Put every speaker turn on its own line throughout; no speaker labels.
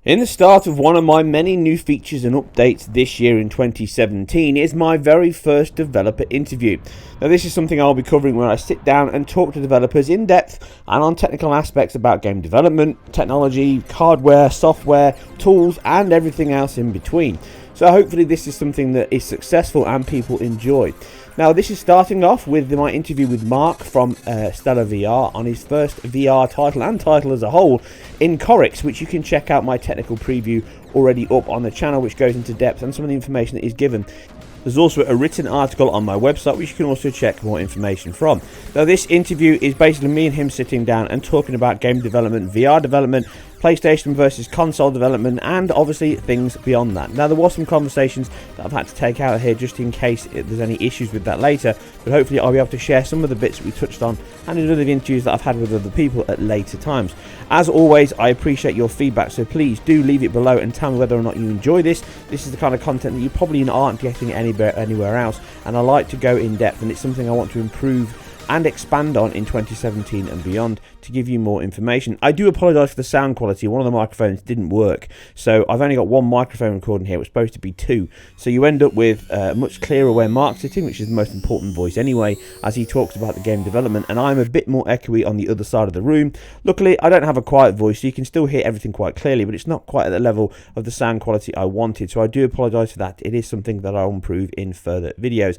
In the start of one of my many new features and updates this year in 2017 is my very first developer interview. Now this is something I'll be covering when I sit down and talk to developers in depth and on technical aspects about game development, technology, hardware, software, tools and everything else in between. So hopefully this is something that is successful and people enjoy. Now this is starting off with my interview with Mark from StellarVR on his first VR title and title as a whole in Korix, which you can check out my technical preview already up on the channel, which goes into depth and some of the information that is given. There's also a written article on my website which you can also check more information from. Now this interview is basically me and him sitting down and talking about game development, VR development, PlayStation versus console development, and obviously things beyond that. Now there were some conversations that I've had to take out here just in case there's any issues with that later, but hopefully I'll be able to share some of the bits that we touched on and in other interviews that I've had with other people at later times. As always, I appreciate your feedback, so please do leave it below and tell me whether or not you enjoy this. This is the kind of content that you probably aren't getting anywhere else, and I like to go in depth, and it's something I want to improve and expand on in 2017 and beyond to give you more information. I do apologise for the sound quality. One of the microphones didn't work, so I've only got one microphone recording here. It was supposed to be two, so you end up with much clearer where Mark's sitting, which is the most important voice anyway, as he talks about the game development, and I'm a bit more echoey on the other side of the room. Luckily I don't have a quiet voice, so you can still hear everything quite clearly, but it's not quite at the level of the sound quality I wanted, so I do apologise for that. It is something that I'll improve in further videos.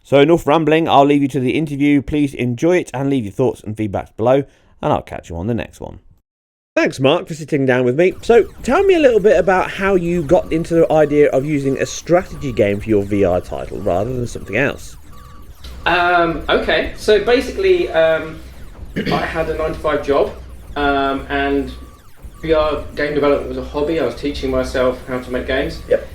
So enough rambling, I'll leave you to the interview. Please enjoy it and leave your thoughts and feedbacks below, and I'll catch you on the next one. Thanks Mark for sitting down with me. So tell me a little bit about how you got into the idea of using a strategy game for your VR title rather than something else.
Okay, so basically I had a 9-to-5 job and VR game development was a hobby. I was teaching myself how to make games.
Yep.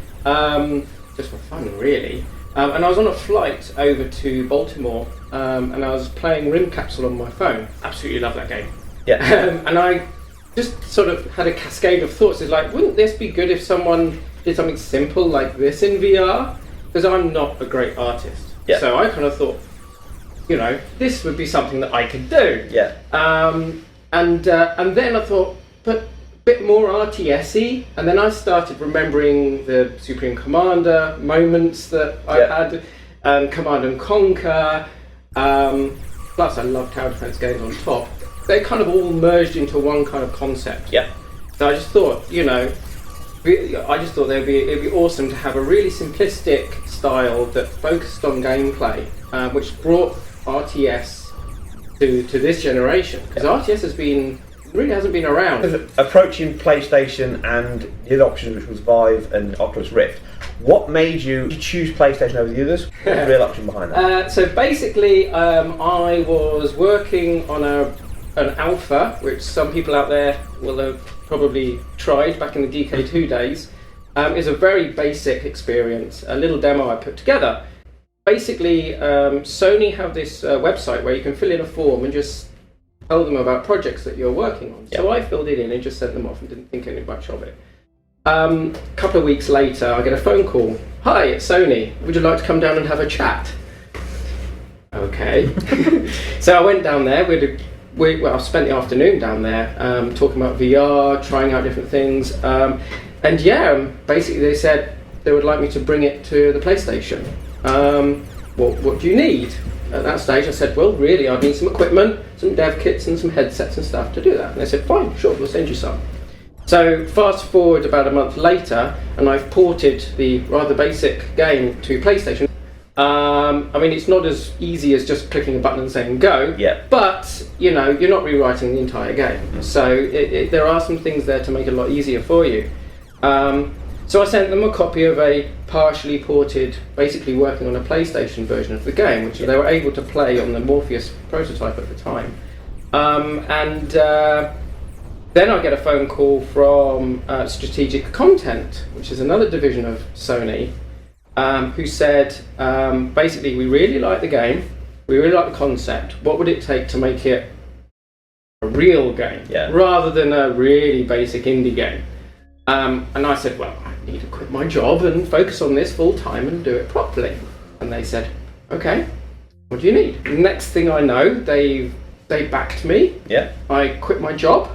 Just for fun really. And I was on a flight over to Baltimore and I was playing Rim Capsule on my phone. Absolutely love that game.
Yeah.
And I just sort of had a cascade of thoughts. It's like, wouldn't this be good if someone did something simple like this in VR? Because I'm not a great artist.
Yeah.
So I kind of thought, you know, this would be something that I could do.
Yeah.
And then I thought, but bit more RTS-y, and then I started remembering the Supreme Commander moments that I had, Command and Conquer, plus I love tower defense games on top. They kind of all merged into one kind of concept.
Yeah.
So I just thought, you know, it'd be awesome to have a really simplistic style that focused on gameplay, which brought RTS to this generation, because RTS really hasn't been around.
Approaching PlayStation and the other options, which was Vive and Oculus Rift, what made you choose PlayStation over the others? What was the real option behind that?
So basically, I was working on an alpha, which some people out there will have probably tried back in the DK2 days. It's a very basic experience, a little demo I put together. Basically, Sony have this website where you can fill in a form and just tell them about projects that you're working on.
Yep.
So I filled it in and just sent them off and didn't think any much of it. A couple of weeks later, I get a phone call. Hi, it's Sony. Would you like to come down and have a chat? Okay. So I went down there. I spent the afternoon down there talking about VR, trying out different things. And basically they said they would like me to bring it to the PlayStation. What do you need? At that stage I said, well really I'd need some equipment, some dev kits and some headsets and stuff to do that. And they said, fine, sure, we'll send you some. So fast forward about a month later and I've ported the rather basic game to PlayStation. I mean, it's not as easy as just clicking a button and saying go, but you know, you're not rewriting the entire game. So there are some things there to make it a lot easier for you. So I sent them a copy of a partially ported, basically working on a PlayStation version of the game, which they were able to play on the Morpheus prototype at the time. Then I get a phone call from Strategic Content, which is another division of Sony, who said, basically, we really like the game, we really like the concept, what would it take to make it a real game, rather than a really basic indie game? And I said, well, I need to quit my job and focus on this full time and do it properly. And they said, okay, what do you need? Next thing I know, they backed me.
Yeah.
I quit my job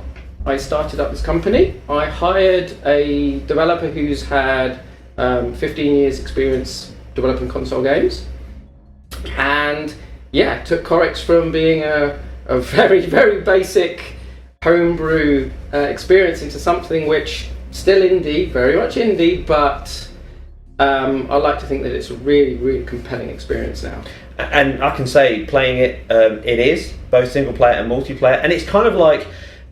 I started up this company. I hired a developer who's had 15 years experience developing console games, and took Korix from being a very, very basic homebrew experience into something which still indie, very much indie, but I like to think that it's a really, really compelling experience now.
And I can say, playing it, it is both single player and multiplayer, and it's kind of like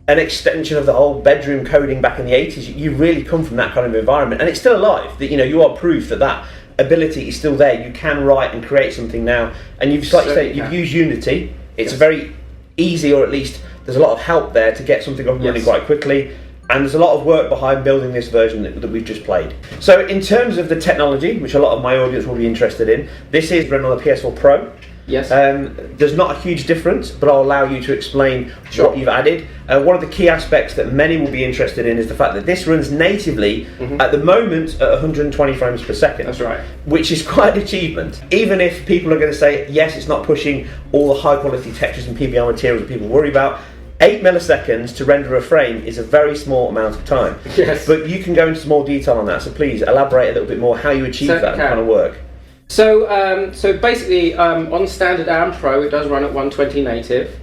an extension of the whole bedroom coding back in the 80s. You really come from that kind of environment, and it's still alive. That you are proof that ability is still there. You can write and create something now, and you've, like you say, you've used Unity. It's very easy, or at least there's a lot of help there to get something up and running quite quickly. And there's a lot of work behind building this version that we've just played. So in terms of the technology, which a lot of my audience will be interested in, this is run on the PS4 Pro.
Yes.
There's not a huge difference, but I'll allow you to explain what you've added. One of the key aspects that many will be interested in is the fact that this runs natively at the moment at 120 frames per second.
That's right.
Which is quite an achievement. Even if people are going to say, yes, it's not pushing all the high quality textures and PBR materials that people worry about, 8 milliseconds to render a frame is a very small amount of time.
Yes. But
you can go into some more detail on that, so please elaborate a little bit more how you achieve that kind of work.
So, so basically, on standard and Pro, it does run at 120 native.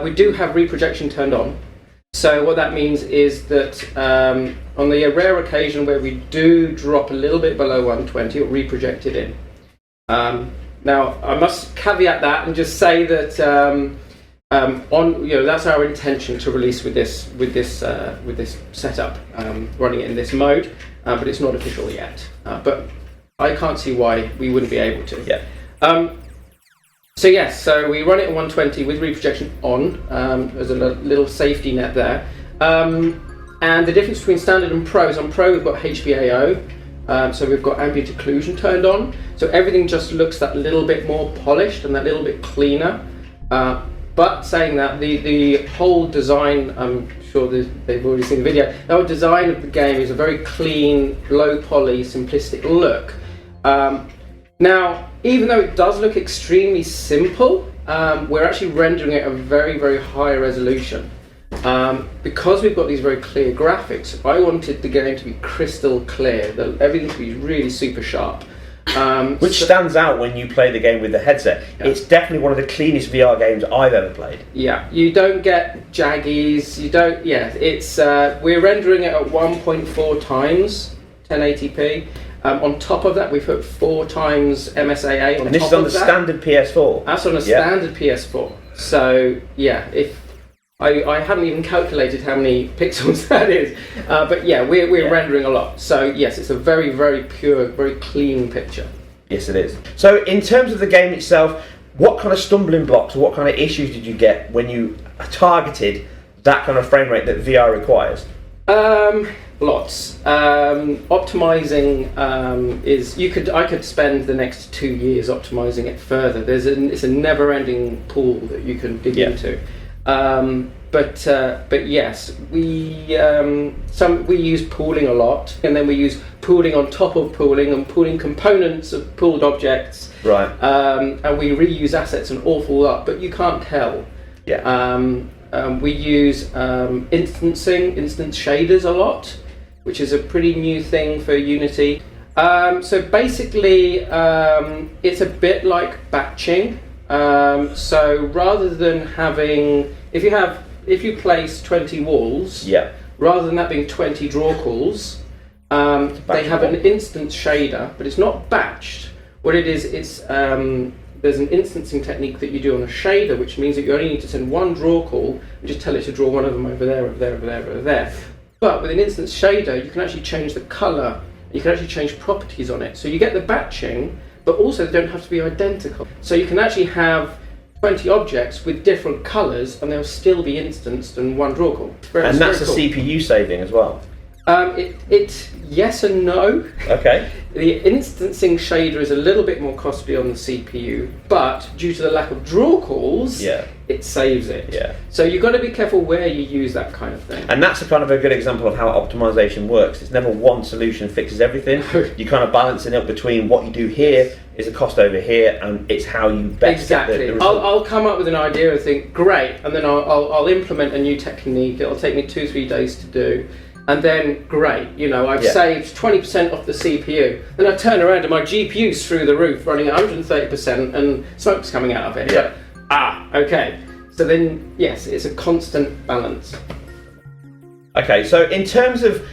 We do have reprojection turned on. So what that means is that on the rare occasion where we do drop a little bit below 120, it'll reproject it in. Now, I must caveat that and just say that that's our intention to release with this setup, running it in this mode, but it's not official yet. But I can't see why we wouldn't be able to.
Yeah.
So we run it at 120 with reprojection on. There's a little safety net there. And the difference between standard and Pro is on Pro we've got HBAO, so we've got ambient occlusion turned on. So everything just looks that little bit more polished and that little bit cleaner. But saying that, the whole design, I'm sure they've already seen the video, the whole design of the game is a very clean, low poly, simplistic look. Now, even though it does look extremely simple, we're actually rendering it at a very, very high resolution. Because we've got these very clear graphics, I wanted the game to be crystal clear, everything to be really super sharp.
Which stands out when you play the game with the headset. Yeah. It's definitely one of the cleanest VR games I've ever played.
Yeah, you don't get jaggies, you don't, it's, we're rendering it at 1.4 times 1080p. On top of that, we've put 4 times MSAA on top of that.
And this is on the standard PS4?
That's on a standard PS4. So, if I haven't even calculated how many pixels that is, but we're rendering a lot. So yes, it's a very, very pure, very clean picture.
Yes, it is. So in terms of the game itself, what kind of stumbling blocks or what kind of issues did you get when you targeted that kind of frame rate that VR requires?
Lots. Optimizing I could spend the next 2 years optimizing it further. It's a never-ending pool that you can dig into. But yes, we use pooling a lot, and then we use pooling on top of pooling and pooling components of pooled objects.
Right.
And we reuse assets an awful lot, but you can't tell.
Yeah.
We use instance shaders a lot, which is a pretty new thing for Unity. So basically, it's a bit like batching. So rather than having, if you place 20 walls, rather than that being 20 draw calls, they have an instance shader, but it's not batched. What it is, it's there's an instancing technique that you do on a shader, which means that you only need to send one draw call and just tell it to draw one of them over there, over there, over there, over there. But with an instance shader, you can actually change the color. You can actually change properties on it. So you get the batching, but also they don't have to be identical. So you can actually have 20 objects with different colors, and they'll still be instanced in one draw call.
And that's a CPU saving as well?
It yes and no.
Okay.
The instancing shader is a little bit more costly on the CPU, but due to the lack of draw calls, it saves it.
Yeah.
So you've got to be careful where you use that kind of thing.
And that's a kind of a good example of how optimization works. It's never one solution fixes everything. You kind of balance it up between what you do here is the cost over here, and it's how you best
exactly.
get the result.
I'll come up with an idea and think, great, and then I'll implement a new technique. It'll take me 2-3 days to do, and then great, I've saved 20% off the CPU. Then I turn around and my GPU's through the roof, running at 130%, and smoke's coming out of it.
Yeah.
Okay. So then, yes, it's a constant balance.
Okay, so in terms of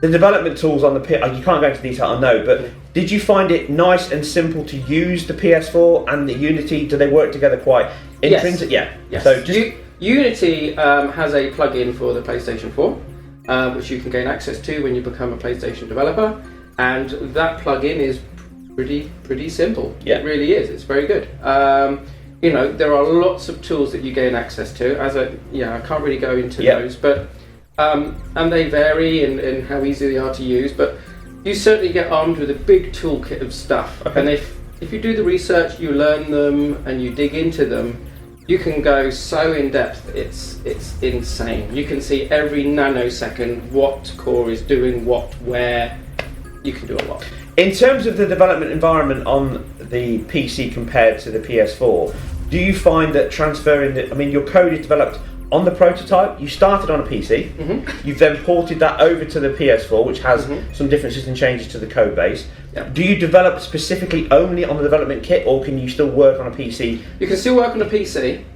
the development tools on the you can't go into detail, I know, but did you find it nice and simple to use the PS4 and the Unity? Do they work together quite intrinsic?
Yes.
Yeah.
Yes.
So just
Unity has a plugin for the PlayStation 4, which you can gain access to when you become a PlayStation developer, and that plugin is pretty simple.
Yeah.
It really is. It's very good. There are lots of tools that you gain access to. I can't really go into those, but. And they vary in how easy they are to use, but you certainly get armed with a big toolkit of stuff.
Okay.
And if you do the research, you learn them, and you dig into them, you can go so in depth. It's insane. You can see every nanosecond what core is doing what, where. You can do a lot.
in terms of the development environment on the PC compared to the PS4, do you find that transferring your code is developed on the prototype, you started on a PC, you've then ported that over to the PS4, which has some differences and changes to the code base.
Yep.
Do you develop specifically only on the development kit, or can you still work on a PC?
You can still work on a PC.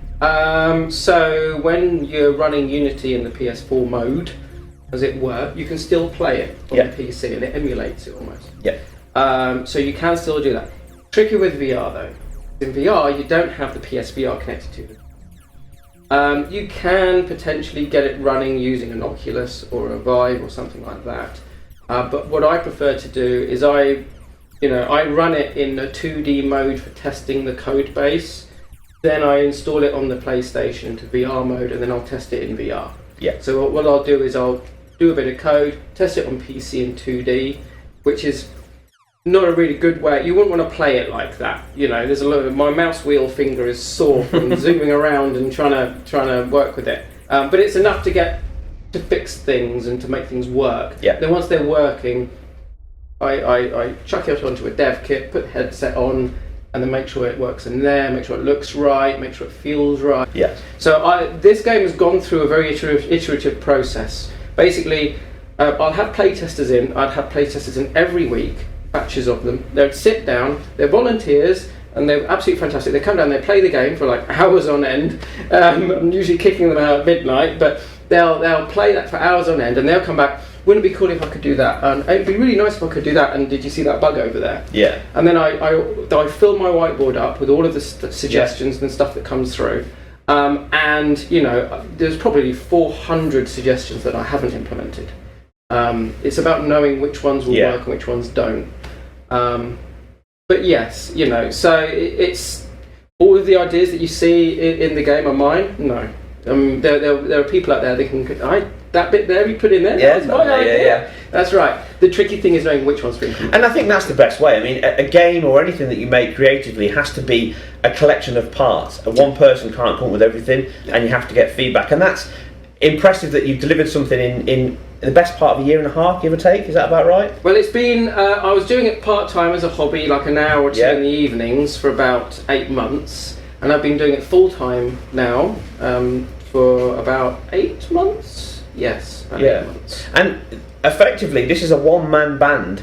So when you're running Unity in the PS4 mode, as it were, you can still play it on the PC, and it emulates it almost.
Yeah.
So you can still do that. Tricky with VR though. In VR, you don't have the PSVR connected to it. You can potentially get it running using an Oculus or a Vive or something like that. But what I prefer to do is I run it in a 2D mode for testing the code base. Then I install it on the PlayStation into VR mode, and then I'll test it in VR.
Yeah.
So what I'll do is I'll do a bit of code, test it on PC in 2D, which is not a really good way. You wouldn't want to play it like that. There's a lot of, my mouse wheel finger is sore from zooming around and trying to work with it. But it's enough to fix things and to make things work.
Yeah.
Then once they're working, I chuck it onto a dev kit, put the headset on, and then make sure it works in there, make sure it looks right, make sure it feels right.
Yeah.
So this game has gone through a very iterative process. Basically, I'll have playtesters in. I'd have playtesters in every week, batches of them. They'd sit down. They're volunteers, and they're absolutely fantastic. They come down, they play the game for like hours on end. I'm usually kicking them out at midnight, but they'll play that for hours on end, and they'll come back. Wouldn't it be cool if I could do that? And it'd be really nice if I could do that. And did you see that bug over there?
Yeah.
And then I fill my whiteboard up with all of the suggestions and stuff that comes through. And there's probably 400 suggestions that I haven't implemented. It's about knowing which ones will work and which ones don't. But yes, so it's all of the ideas that you see in the game are mine. No, there are people out there that can. That bit there you put in there.
Yeah,
that's my idea.
yeah.
That's right. The tricky thing is knowing which one's being implemented.
And I think that's the best way. I mean, a game or anything that you make creatively has to be a collection of parts. And one person can't come up with everything, and you have to get feedback. And that's impressive that you've delivered something in the best part of a year and a half, give or take. Is that about right?
Well, it's been. I was doing it part-time as a hobby, like an hour or two in the evenings for about 8 months. And I've been doing it full-time now for about 8 months. Yes, about 8 months.
And effectively, this is a one-man band,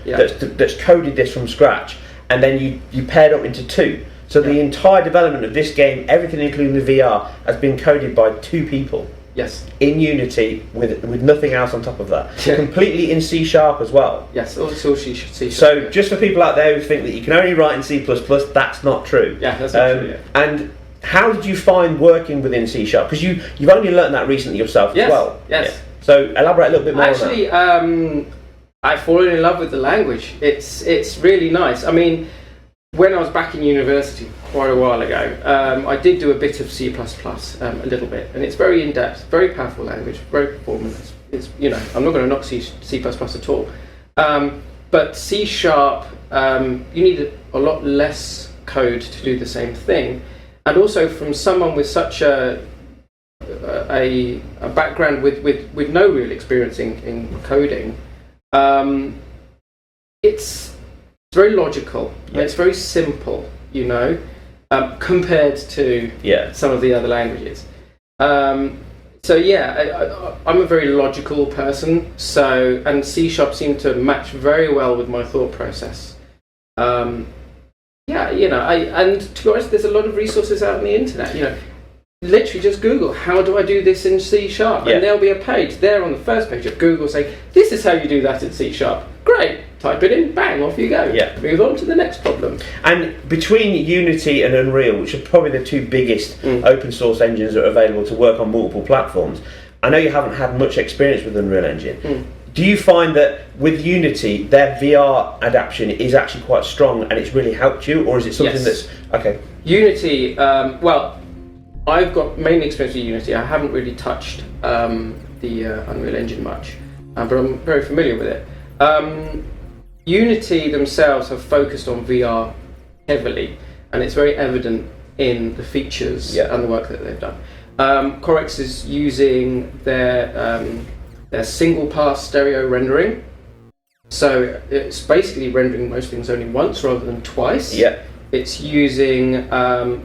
that's coded this from scratch, and then you paired up into two. So the entire development of this game, everything including the VR, has been coded by 2 people.
Yes.
In Unity, with nothing else on top of that.
Yeah.
Completely in C# as well.
Yes, also C#.
So just for people out there who think that you can only write in C++, that's not true.
Yeah, that's not true. Yeah.
And how did you find working within C#? Because you've only learnt that recently yourself as well.
Yes.
Yeah. So elaborate a little bit more on that.
Actually, I've fallen in love with the language. It's really nice. I mean, when I was back in university quite a while ago, I did do a bit of C++, a little bit, and it's very in-depth, very powerful language, very performant. It's I'm not going to knock C++ at all. But C#, you need a lot less code to do the same thing. And also from someone with such a background with no real experience in coding, it's it's very logical. And it's very simple, you know, compared to some of the other languages. So yeah, I'm a very logical person. So, and C# seemed to match very well with my thought process. Yeah, you know, and to be honest, there's a lot of resources out on the internet. You know, literally just Google, how do I do this in C#? And there'll be a page there on the first page of Google saying, this is how you do that in C#. Great, type it in, bang, off you go. Move on to the next problem.
And between Unity and Unreal, which are probably the two biggest open source engines that are available to work on multiple platforms, I know you haven't had much experience with Unreal Engine. Do you find that with Unity, their VR adaptation is actually quite strong and it's really helped you, or is it something that's... Okay.
Unity, well, I've got mainly experience with Unity. I haven't really touched the Unreal Engine much, but I'm very familiar with it. Unity themselves have focused on VR heavily, and it's very evident in the features and the work that they've done. Korix is using their single pass stereo rendering, so it's basically rendering most things only once rather than twice. It's using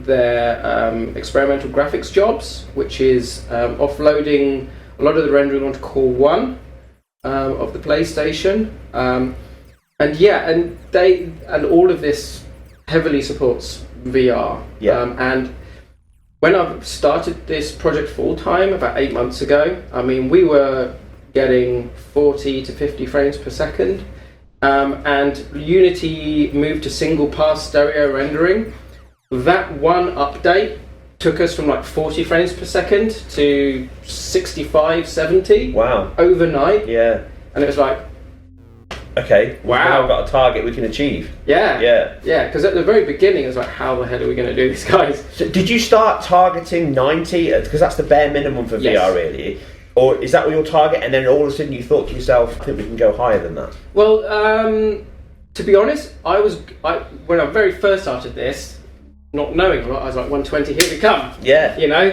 their experimental graphics jobs, which is offloading a lot of the rendering onto Core 1 of the PlayStation, and all of this heavily supports VR. And when I started this project full time about 8 months ago, I mean, we were getting 40 to 50 frames per second. And Unity moved to single pass stereo rendering. That one update took us from like 40 frames per second to 65, 70.
Wow.
Overnight.
And
it was like,
okay, wow, we've got a target we can achieve. Because at the very beginning it was like, how the hell are we going to do this, guys? So did you start targeting 90? Because that's the bare minimum for VR, really. Or is that what your target, and then all of a sudden you thought to yourself, I think we can go higher than that?
Well, to be honest, when I very first started this, not knowing a lot, I was like, 120, here we come. You know,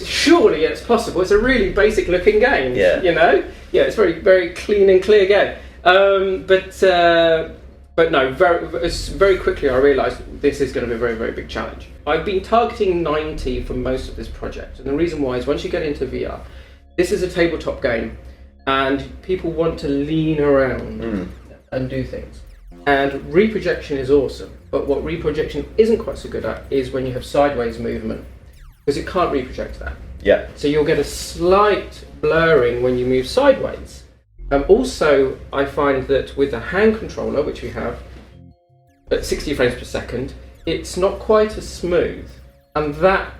surely it's possible. It's a really basic looking game. You know? It's very, very clean and clear game. But no, very quickly I realised this is going to be a very, very big challenge. I've been targeting 90 for most of this project, and the reason why is once you get into VR, this is a tabletop game, and people want to lean around and do things. And reprojection is awesome, but what reprojection isn't quite so good at is when you have sideways movement, because it can't reproject that. So you'll get a slight blurring when you move sideways. Also, I find that with the hand controller, which we have at 60 frames per second, it's not quite as smooth, and that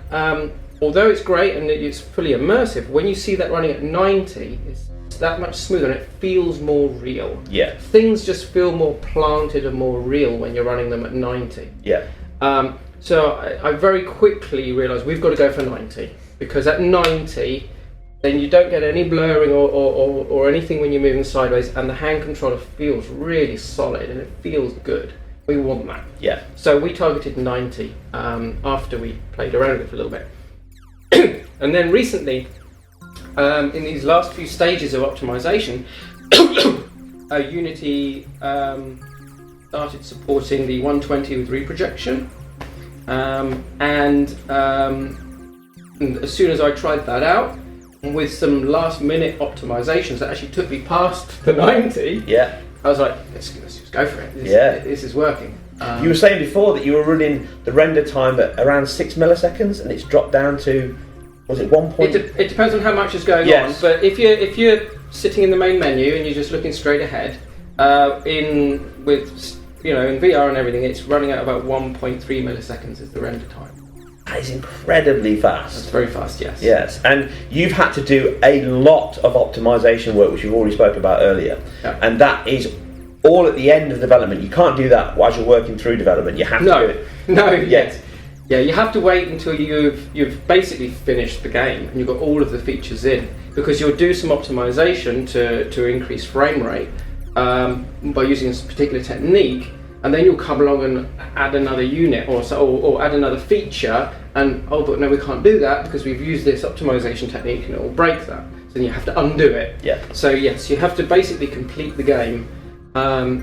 although it's great and it's fully immersive, when you see that running at 90, it's that much smoother and it feels more real. Things just feel more planted and more real when you're running them at 90. So I very quickly realised we've got to go for 90, because at 90, then you don't get any blurring or anything when you're moving sideways, and the hand controller feels really solid and it feels good. We want that. So we targeted 90 after we played around with it for a little bit. And then recently, in these last few stages of optimization, Unity started supporting the 120 with reprojection, and as soon as I tried that out, with some last minute optimizations that actually took me past the 90, I was like, let's just go for it. This is working.
You were saying before that you were running the render time at around 6 milliseconds, and it's dropped down to, was it 1 point?
It depends on how much is going on, but if you're sitting in the main menu and you're just looking straight ahead, in VR and everything, it's running at about 1.3 milliseconds is the render time.
That is incredibly fast.
That's very fast, yes.
Yes, and you've had to do a lot of optimization work, which you've already spoke about earlier, and that is all at the end of development. You can't do that as you're working through development. You have to do it.
You have to wait until you've basically finished the game and you've got all of the features in, because you'll do some optimization to increase frame rate by using a particular technique, and then you'll come along and add another unit or add another feature, and but no, we can't do that because we've used this optimization technique and it will break that. So then you have to undo it. So yes, you have to basically complete the game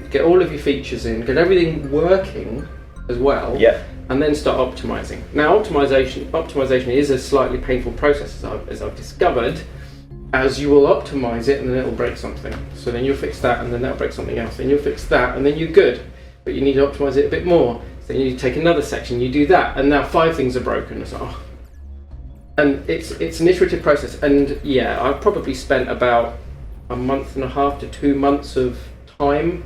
get all of your features in, get everything working as well, and then start optimizing. Now, optimization is a slightly painful process, as I've discovered, as you will optimize it and then it'll break something. So then you'll fix that and then that'll break something else. Then you'll fix that and then you're good. But you need to optimize it a bit more. So then you need to take another section, you do that, and now 5 things are broken. So, and it's an iterative process. And yeah, I've probably spent about a month and a half to 2 months of time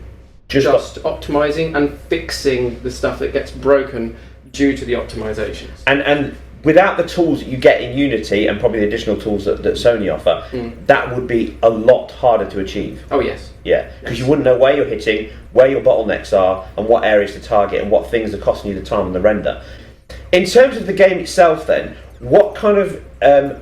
just optimizing and fixing the stuff that gets broken due to the optimizations.
And without the tools that you get in Unity and probably the additional tools that Sony offer, that would be a lot harder to achieve.
Oh yes.
Yeah, because you wouldn't know where you're hitting, where your bottlenecks are, and what areas to target, and what things are costing you the time on the render. In terms of the game itself then, what kind of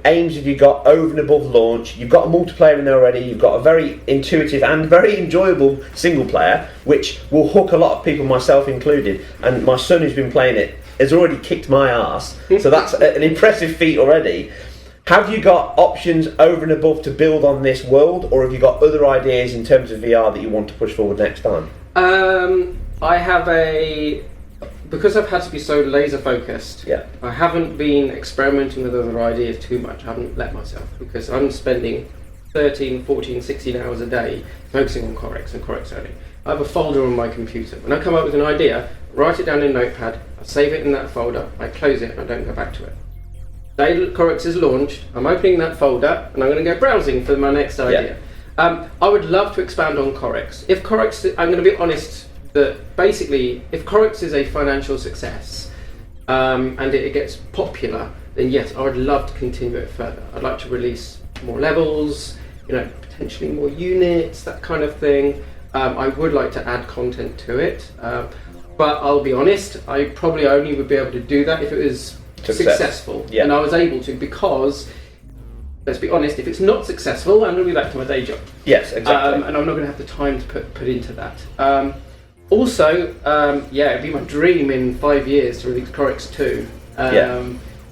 aims have you got over and above launch? You've got a multiplayer in there already, you've got a very intuitive and very enjoyable single player, which will hook a lot of people, myself included, and my son who's been playing it has already kicked my ass, so that's an impressive feat already. Have you got options over and above to build on this world, or have you got other ideas in terms of VR that you want to push forward next time?
I have because I've had to be so laser focused, I haven't been experimenting with other ideas too much. I haven't let myself, because I'm spending 13, 14, 16 hours a day focusing on Korix and Korix only. I have a folder on my computer. When I come up with an idea, write it down in Notepad, I save it in that folder, I close it and I don't go back to it. Day Korix is launched, I'm opening that folder and I'm going to go browsing for my next idea. I would love to expand on Korix. If Korix, I'm going to be honest, that basically if Korix is a financial success and it gets popular, then yes, I would love to continue it further. I'd like to release more levels, potentially more units, that kind of thing. I would like to add content to it, but I'll be honest, I probably only would be able to do that if it was successful, and I was able to, because let's be honest, if it's not successful, I'm going to be back to my day job.
Yes, exactly.
And I'm not going to have the time to put into that. Also, it'd be my dream in 5 years to release Korix 2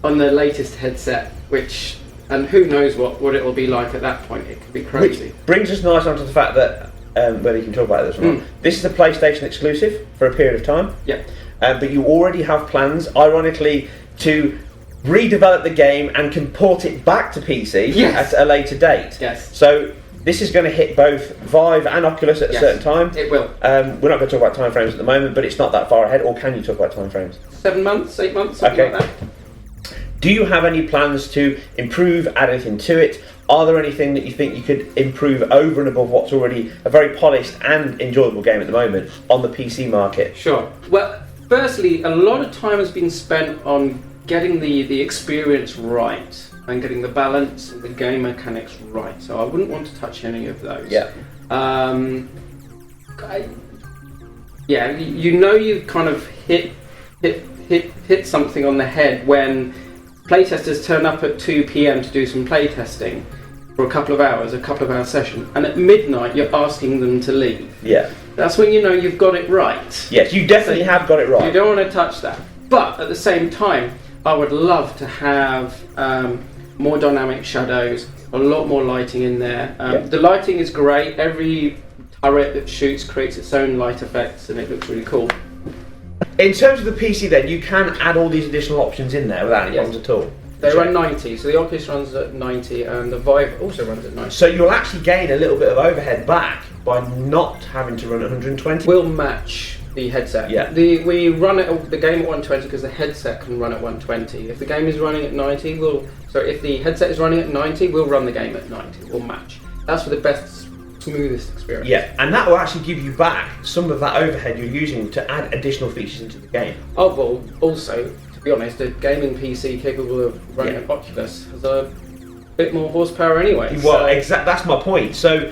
on the latest headset, and who knows what it will be like at that point. It could be crazy.
Which brings us nice onto the fact that, whether you can talk about this or not, this is a PlayStation exclusive for a period of time. But you already have plans, ironically, to redevelop the game and can port it back to PC at a later date. So this is going to hit both Vive and Oculus at a certain time.
It will.
We're not going to talk about timeframes at the moment, but it's not that far ahead. Or can you talk about timeframes?
7 months, 8 months, something like that.
Do you have any plans to improve, add anything to it? Are there anything that you think you could improve over and above what's already a very polished and enjoyable game at the moment on the PC market?
Sure. Well, firstly, a lot of time has been spent on getting the experience right and getting the balance and the game mechanics right. So I wouldn't want to touch any of those. You've kind of hit something on the head when playtesters turn up at 2 p.m. to do some playtesting for a couple of hour session, and at midnight you're asking them to leave. That's when you know you've got it right.
Yes, you definitely have got it right.
You don't want to touch that. But at the same time, I would love to have more dynamic shadows, a lot more lighting in there. The lighting is great. Every turret that shoots creates its own light effects, and it looks really cool.
In terms of the PC then, you can add all these additional options in there without any problems at all?
They run 90, so the Oculus runs at 90 and the Vive also runs at 90.
So you'll actually gain a little bit of overhead back by not having to run at 120?
We'll match the headset. We run the game at 120 because the headset can run at 120. If the game is running at 90, if the headset is running at 90, we'll run the game at 90. We'll match. That's for the best, smoothest experience.
And that will actually give you back some of that overhead you're using to add additional features into the game.
Oh, well, also, to be honest, a gaming PC capable of running an Oculus has a bit more horsepower anyway.
Well, that's my point. So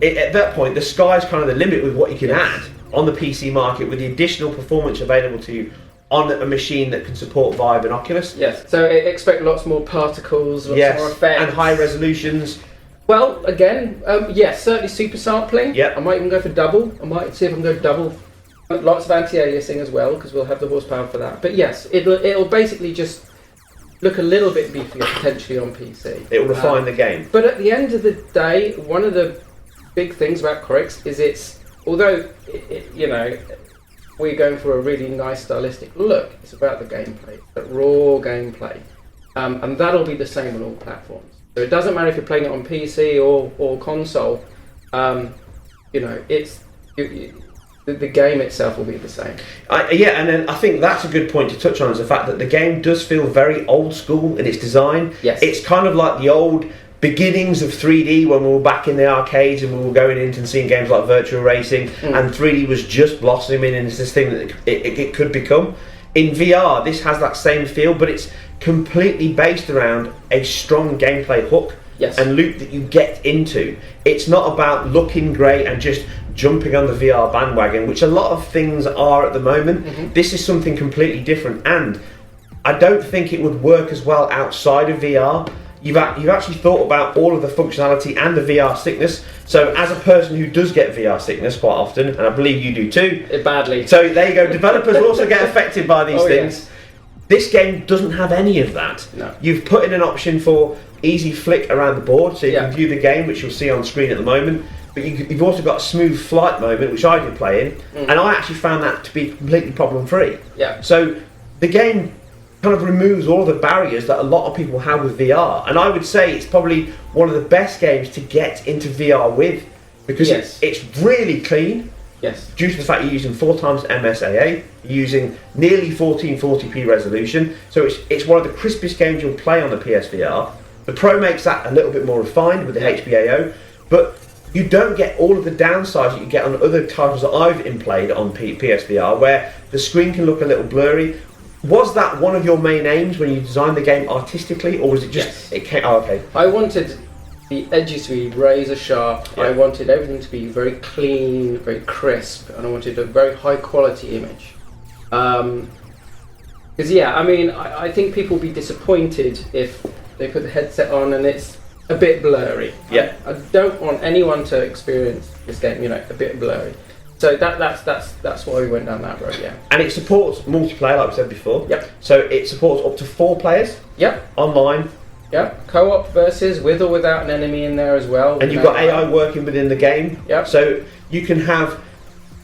at that point, the sky's kind of the limit with what you can add on the PC market with the additional performance available to you on a machine that can support Vive and Oculus.
So expect lots more particles, lots more effects.
And high resolutions.
Well, again, certainly super sampling. I might even go for double. I might see if I can go double. Lots of anti-aliasing as well, because we'll have the horsepower for that. But yes, it'll basically just look a little bit beefier potentially on PC.
It will refine the game.
But at the end of the day, one of the big things about Korix is its although we're going for a really nice stylistic look, it's about the gameplay, the raw gameplay, and that'll be the same on all platforms. So it doesn't matter if you're playing it on PC or console. The game itself will be the same.
And then I think that's a good point to touch on, is the fact that the game does feel very old school in its design.
Yes.
It's kind of like the old beginnings of 3D when we were back in the arcades and we were going into and seeing games like Virtual Racing, and 3D was just blossoming into this thing that it could become. In VR, this has that same feel, but it's completely based around a strong gameplay hook.
Yes.
And loop that you get into. It's not about looking great and just jumping on the VR bandwagon, which a lot of things are at the moment. This is something completely different, and I don't think it would work as well outside of VR. You've actually thought about all of the functionality and the VR sickness. So as a person who does get VR sickness quite often, and I believe you do too.
Badly.
So there you go, developers also get affected by these things. Yeah. This game doesn't have any of that.
No.
You've put in an option for easy flick around the board, so you can view the game, which you'll see on screen at the moment. But you've also got a smooth flight moment, which I did play in, and I actually found that to be completely problem-free.
Yeah.
So the game kind of removes all the barriers that a lot of people have with VR, and I would say it's probably one of the best games to get into VR with, because it's really clean.
Yes.
Due to the fact you're using 4x MSAA, you're using nearly 1440p resolution, so it's one of the crispest games you'll play on the PSVR. The Pro makes that a little bit more refined with the HBAO, but you don't get all of the downsides that you get on other titles that I've played on PSVR, where the screen can look a little blurry. Was that one of your main aims when you designed the game artistically, or was it just it came? Oh, okay.
I wanted the edges to be razor sharp. Yeah. I wanted everything to be very clean, very crisp, and I wanted a very high quality image. Because I think people will be disappointed if they put the headset on and it's a bit blurry.
Yeah.
I don't want anyone to experience this game, a bit blurry. So that's why we went down that road, yeah.
And it supports multiplayer, like we said before.
Yep.
So it supports up to 4 players.
Yep.
Online.
Yep. Co-op versus with or without an enemy in there as well.
And you've got AI working within the game.
Yep.
So you can have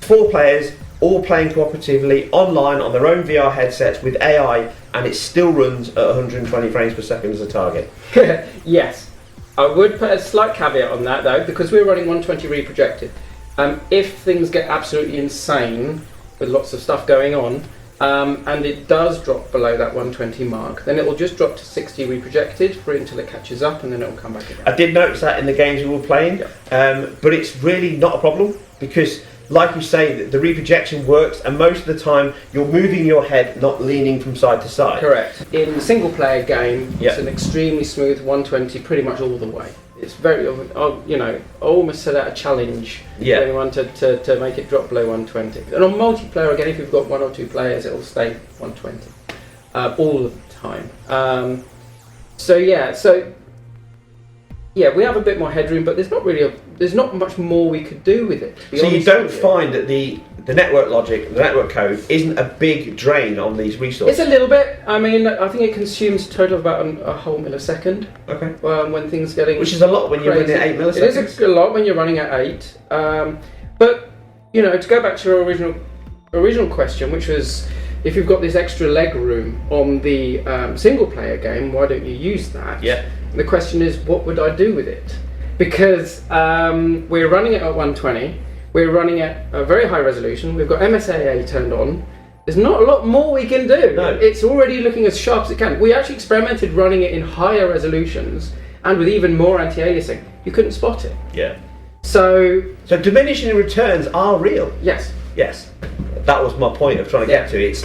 4 players all playing cooperatively online on their own VR headsets with AI, and it still runs at 120 frames per second as a target.
Yes. I would put a slight caveat on that though, because we're running 120 reprojected. If things get absolutely insane with lots of stuff going on, and it does drop below that 120 mark, then it will just drop to 60 reprojected for it until it catches up, and then it will come back again.
I did notice that in the games we were playing, but it's really not a problem, because like you say, the reprojection works, and most of the time you're moving your head, not leaning from side to side.
Correct. In the single player game, it's an extremely smooth 120 pretty much all the way. It's very, I almost set out a challenge for anyone to make it drop below 120. And on multiplayer, again, if you've got 1 or 2 players, it'll stay 120 all of the time. We have a bit more headroom, but there's not much more we could do with it.
So you don't find that the network logic, the network code, isn't a big drain on these resources?
It's a little bit. I mean, I think it consumes a total of about a whole millisecond.
Okay.
When things getting
which is a lot when you're running at 8 milliseconds.
It is a lot when you're running at 8. But to go back to your original question, which was, if you've got this extra leg room on the single player game, why don't you use that?
Yeah.
The question is, what would I do with it? Because we're running it at 120, we're running at a very high resolution, we've got MSAA turned on, there's not a lot more we can do.
No.
It's already looking as sharp as it can. We actually experimented running it in higher resolutions and with even more anti-aliasing. You couldn't spot it.
Yeah.
So
diminishing returns are real.
Yes.
Yes. That was my point of trying to get to. It's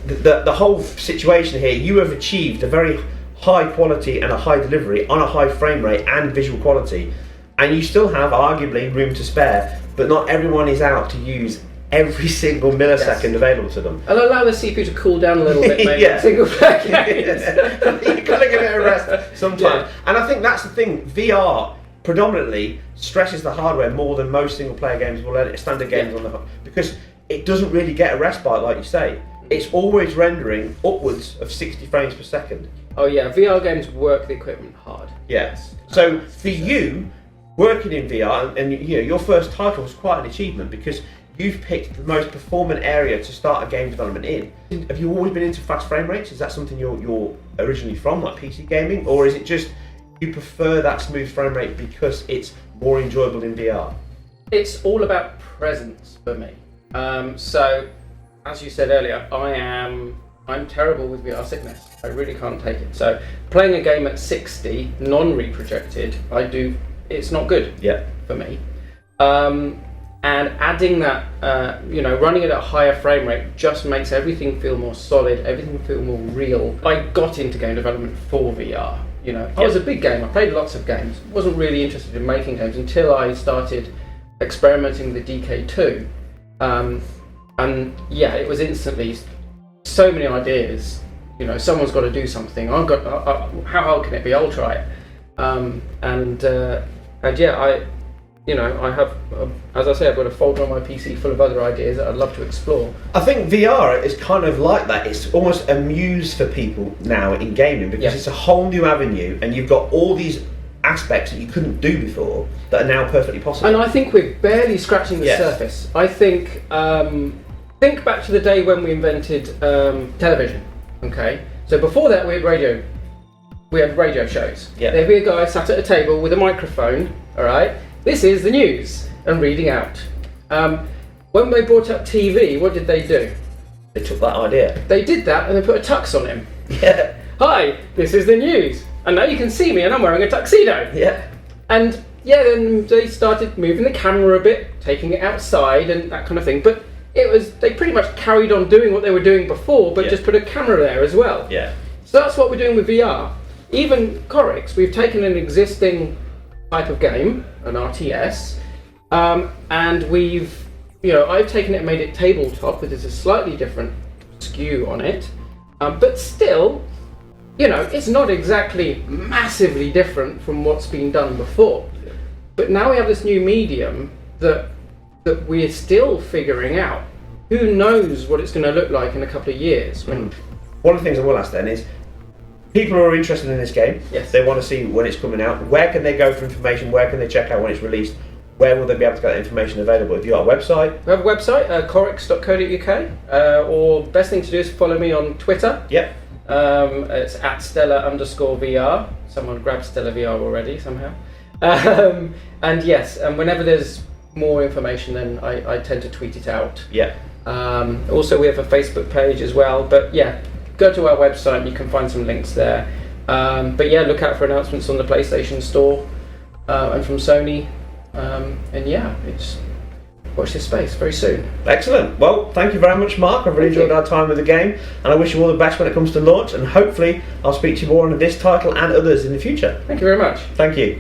the whole situation here. You have achieved a very high quality and a high delivery on a high frame rate and visual quality, and you still have arguably room to spare, but not everyone is out to use every single millisecond available to them.
And allow the CPU to cool down a little bit, maybe. Single player games.
You've got to give it a rest sometimes. Yeah. And I think that's the thing. VR predominantly stresses the hardware more than most single player games will let it, standard games on the, because it doesn't really get a respite, like you say. It's always rendering upwards of 60 frames per second.
Oh yeah, VR games work the equipment hard.
Yes. So for you, working in VR, and you know, your first title was quite an achievement because you've picked the most performant area to start a game development in. Have you always been into fast frame rates? Is that something you're originally from, like PC gaming, or is it just you prefer that smooth frame rate because it's more enjoyable in VR?
It's all about presence for me. So, as you said earlier, I'm terrible with VR sickness. I really can't take it. So, playing a game at 60, non-reprojected, it's not good for me. And adding that, running it at a higher frame rate just makes everything feel more solid, everything feel more real. I got into game development for VR. I was a big gamer, I played lots of games, wasn't really interested in making games until I started experimenting with the DK2. It was instantly so many ideas. Someone's got to do something. How hard can it be? I'll try it. I have, as I say, I've got a folder on my PC full of other ideas that I'd love to explore.
I think VR is kind of like that. It's almost a muse for people now in gaming because it's a whole new avenue, and you've got all these aspects that you couldn't do before that are now perfectly possible.
And I think we're barely scratching the surface. I think back to the day when we invented television. Okay, so before that we had radio. We had radio shows.
Yeah.
There'd be a guy sat at a table with a microphone. All right. This is the news, and reading out. When they brought up TV, what did they do?
They took that idea.
They did that, and they put a tux on him.
Yeah.
Hi, this is the news, and now you can see me, and I'm wearing a tuxedo.
Yeah.
And then they started moving the camera a bit, taking it outside, and that kind of thing. But they pretty much carried on doing what they were doing before, but just put a camera there as well.
Yeah.
So that's what we're doing with VR. Even Korix, we've taken an existing type of game, an RTS, and I've taken it and made it tabletop, which is a slightly different skew on it, but still, it's not exactly massively different from what's been done before. But now we have this new medium that we're still figuring out. Who knows what it's going to look like in a couple of years?
One of the things I will ask then is, people who are interested in this game, they want to see when it's coming out. Where can they go for information? Where can they check out when it's released? Where will they be able to get that information available? Have you got a website?
We have a website, korix.co.uk, or best thing to do is follow me on Twitter.
Yep.
It's at Stellar_VR. Someone grabbed StellarVR already somehow. And whenever there's more information, then I tend to tweet it out.
Yeah.
Also, we have a Facebook page as well, but go to our website and you can find some links there. Look out for announcements on the PlayStation Store and from Sony. Watch this space very soon.
Excellent. Well, thank you very much, Mark. I've really enjoyed our time with the game, and I wish you all the best when it comes to launch, and hopefully I'll speak to you more on this title and others in the future.
Thank you very much.
Thank you.